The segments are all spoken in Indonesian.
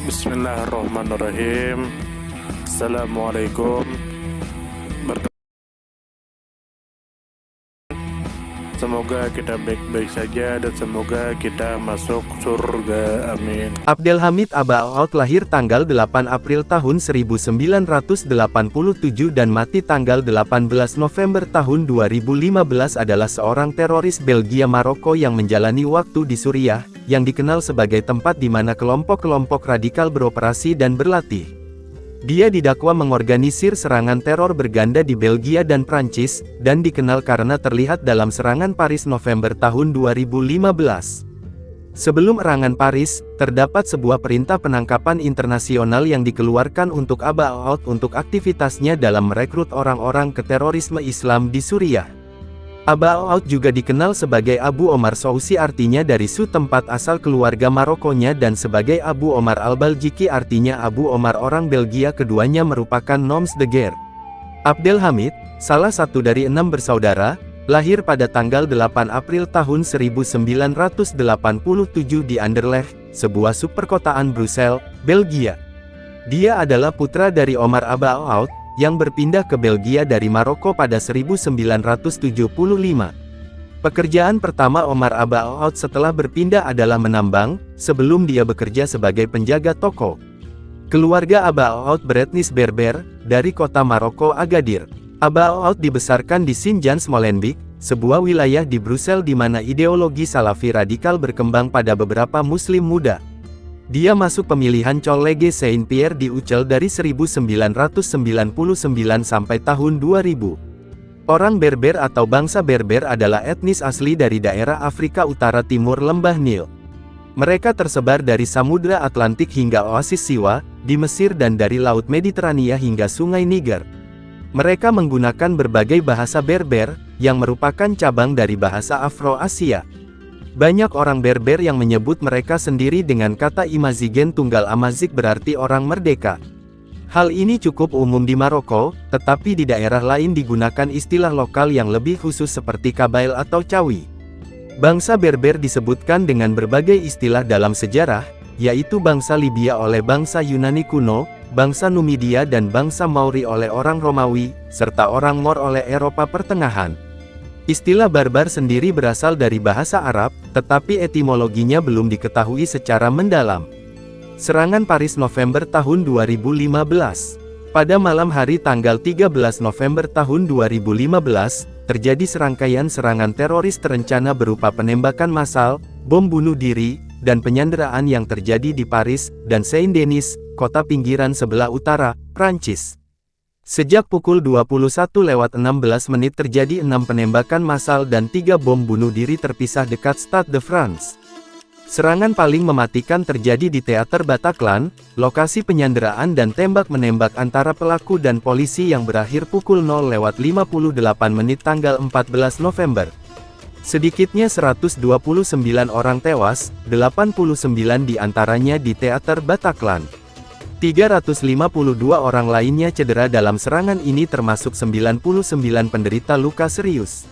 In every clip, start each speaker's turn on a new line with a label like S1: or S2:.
S1: Bismillahirrahmanirrahim. Assalamualaikum. Semoga kita baik-baik saja dan semoga kita masuk surga. Amin.
S2: Abdelhamid Abaoud lahir tanggal 8 April tahun 1987 dan mati tanggal 18 November tahun 2015 adalah seorang teroris Belgia Maroko yang menjalani waktu di Suriah, yang dikenal sebagai tempat di mana kelompok-kelompok radikal beroperasi dan berlatih. Dia didakwa mengorganisir serangan teror berganda di Belgia dan Prancis, dan dikenal karena terlihat dalam serangan Paris November tahun 2015. Sebelum serangan Paris, terdapat sebuah perintah penangkapan internasional yang dikeluarkan untuk Abaoud untuk aktivitasnya dalam merekrut orang-orang ke terorisme Islam di Suriah. Abaoud juga dikenal sebagai Abu Omar Sousi, artinya dari Su, tempat asal keluarga Marokonya, dan sebagai Abu Omar al-Baljiki, artinya Abu Omar orang Belgia. Keduanya merupakan noms de guerre. Abdelhamid, salah satu dari 6 bersaudara, lahir pada tanggal 8 April tahun 1987 di Anderlecht, sebuah subperkotaan Brussels, Belgia. Dia adalah putra dari Omar Abaoud, yang berpindah ke Belgia dari Maroko pada 1975. Pekerjaan pertama Omar Abaoud setelah berpindah adalah menambang, sebelum dia bekerja sebagai penjaga toko. Keluarga Abaoud beretnis Berber, dari kota Maroko Agadir. Abaoud dibesarkan di Sint-Jans-Molenbeek, sebuah wilayah di Brussels di mana ideologi Salafi radikal berkembang pada beberapa muslim muda. Dia masuk pemilihan Collège Saint-Pierre di Ucel dari 1999 sampai tahun 2000. Orang Berber atau bangsa Berber adalah etnis asli dari daerah Afrika Utara Timur Lembah Nil. Mereka tersebar dari Samudra Atlantik hingga Oasis Siwa, di Mesir, dan dari Laut Mediterania hingga Sungai Niger. Mereka menggunakan berbagai bahasa Berber, yang merupakan cabang dari bahasa Afro-Asia. Banyak orang Berber yang menyebut mereka sendiri dengan kata Imazigen Tunggal Amazik, berarti orang merdeka. Hal ini cukup umum di Maroko, tetapi di daerah lain digunakan istilah lokal yang lebih khusus seperti Kabail atau Cawi. Bangsa Berber disebutkan dengan berbagai istilah dalam sejarah, yaitu bangsa Libya oleh bangsa Yunani kuno, bangsa Numidia dan bangsa Mauri oleh orang Romawi, serta orang Mor oleh Eropa Pertengahan. Istilah barbar sendiri berasal dari bahasa Arab, tetapi etimologinya belum diketahui secara mendalam. Serangan Paris November tahun 2015. Pada malam hari tanggal 13 November tahun 2015, terjadi serangkaian serangan teroris terencana berupa penembakan massal, bom bunuh diri, dan penyanderaan yang terjadi di Paris dan Saint-Denis, kota pinggiran sebelah utara, Prancis. Sejak pukul 21:16 terjadi 6 penembakan massal dan 3 bom bunuh diri terpisah dekat Stade de France. Serangan paling mematikan terjadi di Teater Bataclan, lokasi penyanderaan dan tembak-menembak antara pelaku dan polisi yang berakhir pukul 0:58 tanggal 14 November. Sedikitnya 129 orang tewas, 89 diantaranya di Teater Bataclan. 352 orang lainnya cedera dalam serangan ini, termasuk 99 penderita luka serius.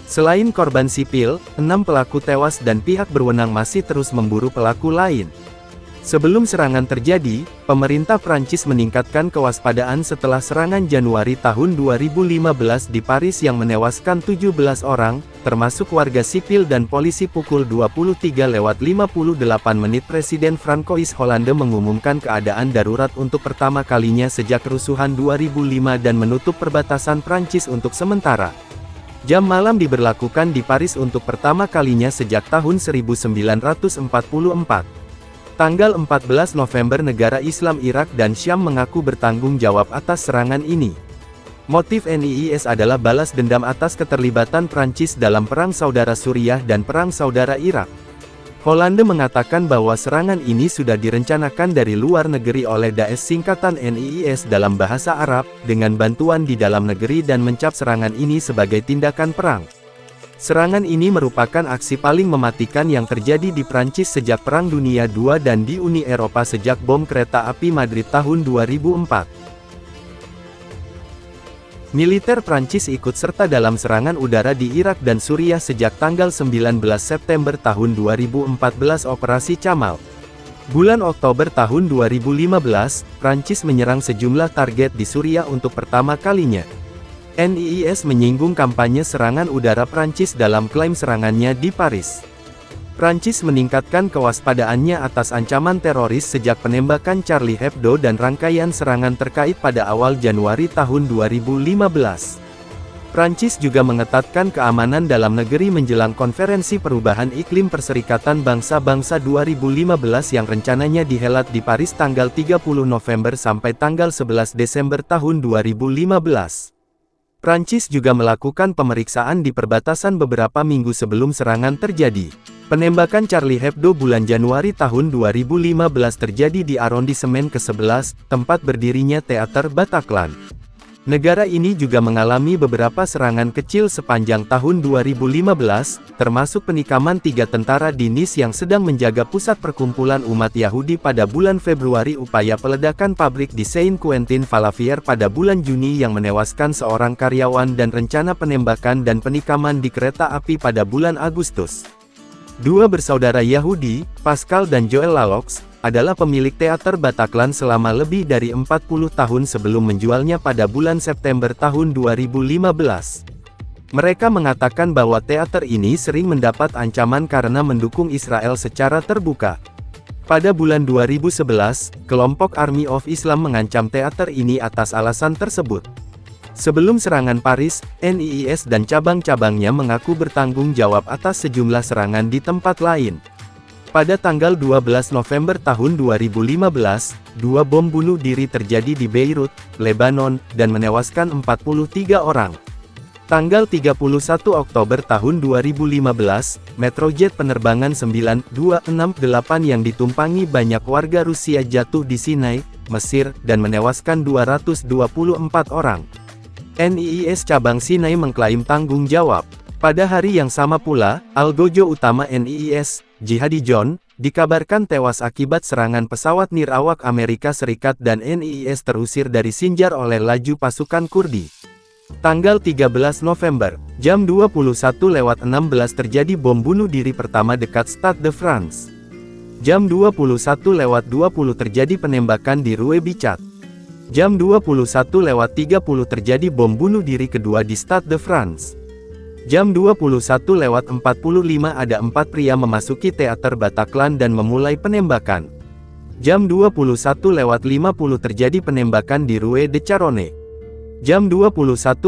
S2: Selain korban sipil, 6 pelaku tewas dan pihak berwenang masih terus memburu pelaku lain. Sebelum serangan terjadi, pemerintah Prancis meningkatkan kewaspadaan setelah serangan Januari tahun 2015 di Paris yang menewaskan 17 orang, termasuk warga sipil dan polisi. Pukul 23:58 Presiden Francois Hollande mengumumkan keadaan darurat untuk pertama kalinya sejak kerusuhan 2005 dan menutup perbatasan Prancis untuk sementara. Jam malam diberlakukan di Paris untuk pertama kalinya sejak tahun 1944. Tanggal 14 November negara Islam Irak dan Syam mengaku bertanggung jawab atas serangan ini. Motif NIIS adalah balas dendam atas keterlibatan Prancis dalam Perang Saudara Suriah dan Perang Saudara Irak. Hollande mengatakan bahwa serangan ini sudah direncanakan dari luar negeri oleh Daesh, singkatan NIIS dalam bahasa Arab, dengan bantuan di dalam negeri, dan mencap serangan ini sebagai tindakan perang. Serangan ini merupakan aksi paling mematikan yang terjadi di Prancis sejak Perang Dunia II dan di Uni Eropa sejak bom kereta api Madrid tahun 2004. Militer Prancis ikut serta dalam serangan udara di Irak dan Suriah sejak tanggal 19 September tahun 2014 Operasi Chamal. Bulan Oktober tahun 2015, Prancis menyerang sejumlah target di Suriah untuk pertama kalinya. NIIS menyinggung kampanye serangan udara Prancis dalam klaim serangannya di Paris. Prancis meningkatkan kewaspadaannya atas ancaman teroris sejak penembakan Charlie Hebdo dan rangkaian serangan terkait pada awal Januari tahun 2015. Prancis juga mengetatkan keamanan dalam negeri menjelang Konferensi Perubahan Iklim Perserikatan Bangsa-Bangsa 2015 yang rencananya dihelat di Paris tanggal 30 November sampai tanggal 11 Desember tahun 2015. Prancis juga melakukan pemeriksaan di perbatasan beberapa minggu sebelum serangan terjadi. Penembakan Charlie Hebdo bulan Januari tahun 2015 terjadi di arondisemen ke-11, tempat berdirinya Teater Bataclan. Negara ini juga mengalami beberapa serangan kecil sepanjang tahun 2015, termasuk penikaman 3 tentara di Nice yang sedang menjaga pusat perkumpulan umat Yahudi pada bulan Februari, upaya peledakan pabrik di Saint-Quentin-Fallavier pada bulan Juni yang menewaskan seorang karyawan dan rencana penembakan dan penikaman di kereta api pada bulan Agustus. Dua bersaudara Yahudi, Pascal dan Joel Laloux, adalah pemilik Teater Bataclan selama lebih dari 40 tahun sebelum menjualnya pada bulan September tahun 2015. Mereka mengatakan bahwa teater ini sering mendapat ancaman karena mendukung Israel secara terbuka. Pada bulan 2011, kelompok Army of Islam mengancam teater ini atas alasan tersebut. Sebelum serangan Paris, NIIS dan cabang-cabangnya mengaku bertanggung jawab atas sejumlah serangan di tempat lain. Pada tanggal 12 November tahun 2015, 2 bom bunuh diri terjadi di Beirut, Lebanon, dan menewaskan 43 orang. Tanggal 31 Oktober tahun 2015, Metrojet penerbangan 9268 yang ditumpangi banyak warga Rusia jatuh di Sinai, Mesir, dan menewaskan 224 orang. NIIS cabang Sinai mengklaim tanggung jawab. Pada hari yang sama pula, algojo utama NIIS, Jihadi John, dikabarkan tewas akibat serangan pesawat nirawak Amerika Serikat dan NIIS terusir dari Sinjar oleh laju pasukan Kurdi. Tanggal 13 November, jam 21.16 terjadi bom bunuh diri pertama dekat Stade de France. Jam 21.20 terjadi penembakan di Rue Bichat. Jam 21.30 terjadi bom bunuh diri kedua di Stade de France. Jam 21.45 ada 4 pria memasuki Teater Bataclan dan memulai penembakan. Jam 21.50 terjadi penembakan di Rue de Charonne. Jam 21.53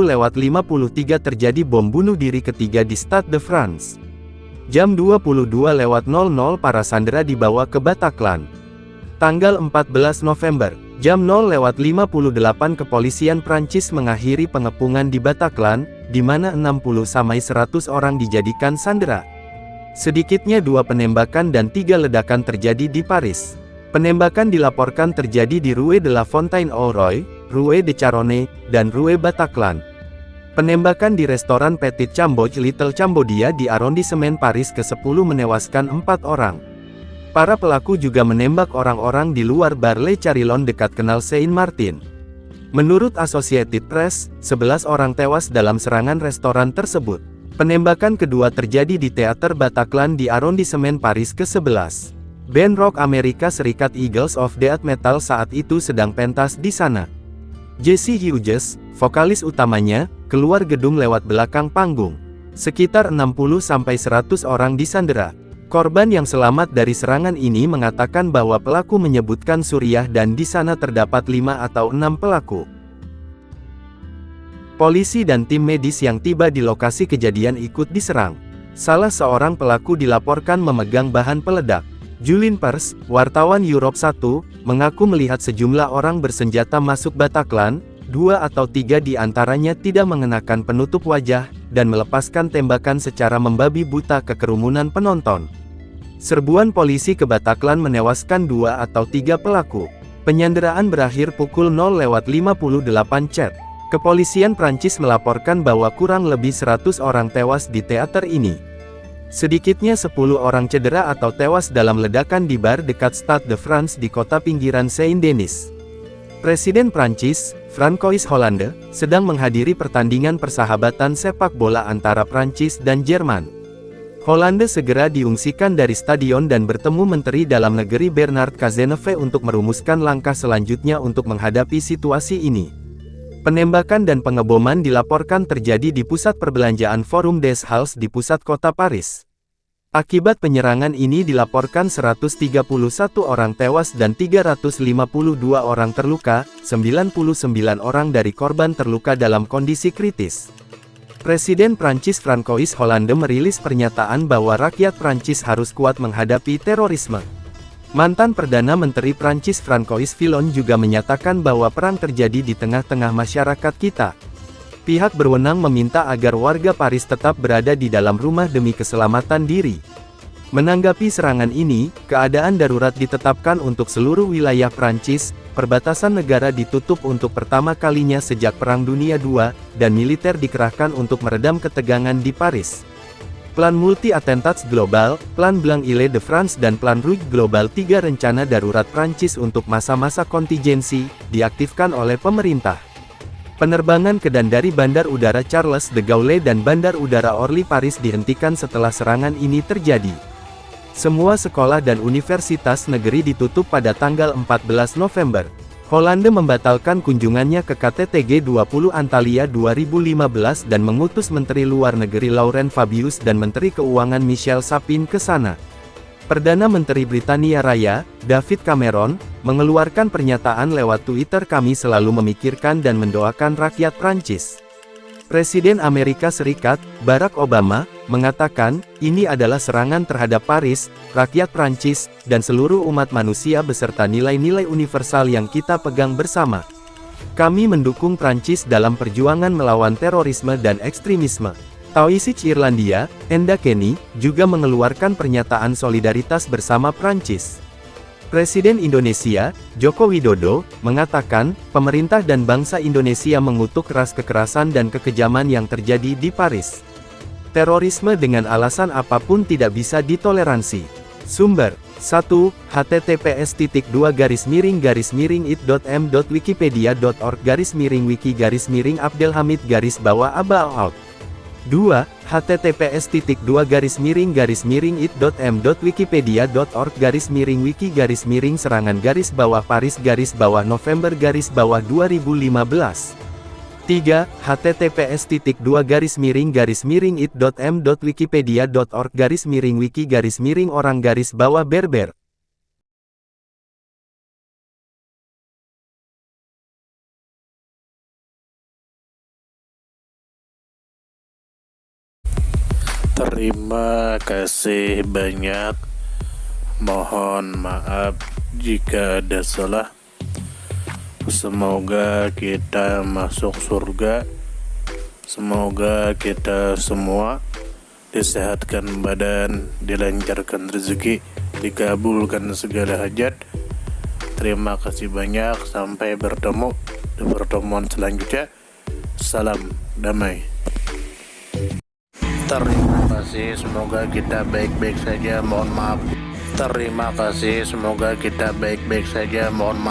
S2: terjadi bom bunuh diri ketiga di Stade de France. Jam 22.00 para sandera dibawa ke Bataclan. Tanggal 14 November, jam 0.58 kepolisian Prancis mengakhiri pengepungan di Bataclan, di mana 60-100 orang dijadikan sandera. Sedikitnya 2 penembakan dan 3 ledakan terjadi di Paris. Penembakan dilaporkan terjadi di Rue de la Fontaine-aux-Rois, Rue de Charonne, dan Rue Bataclan. Penembakan di restoran Petit Chamboch Little Cambodia di arondisemen Paris ke-10 menewaskan 4 orang. Para pelaku juga menembak orang-orang di luar bar Le Carillon dekat Canal Saint-Martin. Menurut Associated Press, 11 orang tewas dalam serangan restoran tersebut. Penembakan kedua terjadi di Teater Bataclan di arondisemen Paris ke-11. Band rock Amerika Serikat Eagles of Death Metal saat itu sedang pentas di sana. Jesse Hughes, vokalis utamanya, keluar gedung lewat belakang panggung. Sekitar 60-100 orang disandera. Korban yang selamat dari serangan ini mengatakan bahwa pelaku menyebutkan Suriah dan di sana terdapat 5 atau 6 pelaku. Polisi dan tim medis yang tiba di lokasi kejadian ikut diserang. Salah seorang pelaku dilaporkan memegang bahan peledak. Julien Pers, wartawan Europe 1, mengaku melihat sejumlah orang bersenjata masuk Bataclan, 2 atau 3 di antaranya tidak mengenakan penutup wajah, dan melepaskan tembakan secara membabi buta ke kerumunan penonton. Serbuan polisi ke Bataclan menewaskan 2 atau 3 pelaku. Penyanderaan berakhir pukul 0.58 CET. Kepolisian Prancis melaporkan bahwa kurang lebih 100 orang tewas di teater ini. Sedikitnya 10 orang cedera atau tewas dalam ledakan di bar dekat Stade de France di kota pinggiran Saint-Denis. Presiden Prancis, Francois Hollande, sedang menghadiri pertandingan persahabatan sepak bola antara Prancis dan Jerman. Hollande segera diungsikan dari stadion dan bertemu Menteri Dalam Negeri Bernard Cazeneuve untuk merumuskan langkah selanjutnya untuk menghadapi situasi ini. Penembakan dan pengeboman dilaporkan terjadi di pusat perbelanjaan Forum des Halles di pusat kota Paris. Akibat penyerangan ini dilaporkan 131 orang tewas dan 352 orang terluka, 99 orang dari korban terluka dalam kondisi kritis. Presiden Prancis François Hollande merilis pernyataan bahwa rakyat Prancis harus kuat menghadapi terorisme. Mantan Perdana Menteri Prancis François Fillon juga menyatakan bahwa perang terjadi di tengah-tengah masyarakat kita. Pihak berwenang meminta agar warga Paris tetap berada di dalam rumah demi keselamatan diri. Menanggapi serangan ini, keadaan darurat ditetapkan untuk seluruh wilayah Prancis, perbatasan negara ditutup untuk pertama kalinya sejak Perang Dunia II, dan militer dikerahkan untuk meredam ketegangan di Paris. Plan Multi-Attentats Global, Plan Blanc-Ile de France dan Plan Rouge Global 3 rencana darurat Prancis untuk masa-masa kontingensi, diaktifkan oleh pemerintah. Penerbangan ke dan dari Bandar Udara Charles de Gaulle dan Bandar Udara Orly Paris dihentikan setelah serangan ini terjadi. Semua sekolah dan universitas negeri ditutup pada tanggal 14 November. Hollande membatalkan kunjungannya ke KTT G20 Antalya 2015 dan mengutus Menteri Luar Negeri Laurent Fabius dan Menteri Keuangan Michel Sapin ke sana. Perdana Menteri Britania Raya, David Cameron, mengeluarkan pernyataan lewat Twitter, "Kami selalu memikirkan dan mendoakan rakyat Prancis." Presiden Amerika Serikat, Barack Obama, mengatakan, "Ini adalah serangan terhadap Paris, rakyat Prancis, dan seluruh umat manusia beserta nilai-nilai universal yang kita pegang bersama. Kami mendukung Prancis dalam perjuangan melawan terorisme dan ekstremisme." Taoiseach Irlandia, Enda Kenny, juga mengeluarkan pernyataan solidaritas bersama Prancis. Presiden Indonesia, Joko Widodo, mengatakan, pemerintah dan bangsa Indonesia mengutuk keras kekerasan dan kekejaman yang terjadi di Paris. Terorisme dengan alasan apapun tidak bisa ditoleransi. Sumber 1. https://it.m.wikipedia.org/wiki-Abdelhamid-Abdelhamid-Aba-out 2. https://it.m.wikipedia.org/wiki-Paris-November-2015 3. https://it.m.wikipedia.org/wiki-orang-berber
S1: Terima kasih banyak. Mohon maaf jika ada salah. Semoga kita masuk surga. Semoga kita semua disehatkan badan, dilancarkan rezeki, dikabulkan segala hajat. Terima kasih banyak. Sampai bertemu di pertemuan selanjutnya. Salam damai. Terima kasih, semoga kita baik-baik saja. Mohon maaf. Terima kasih, semoga kita baik-baik saja. Mohon maaf.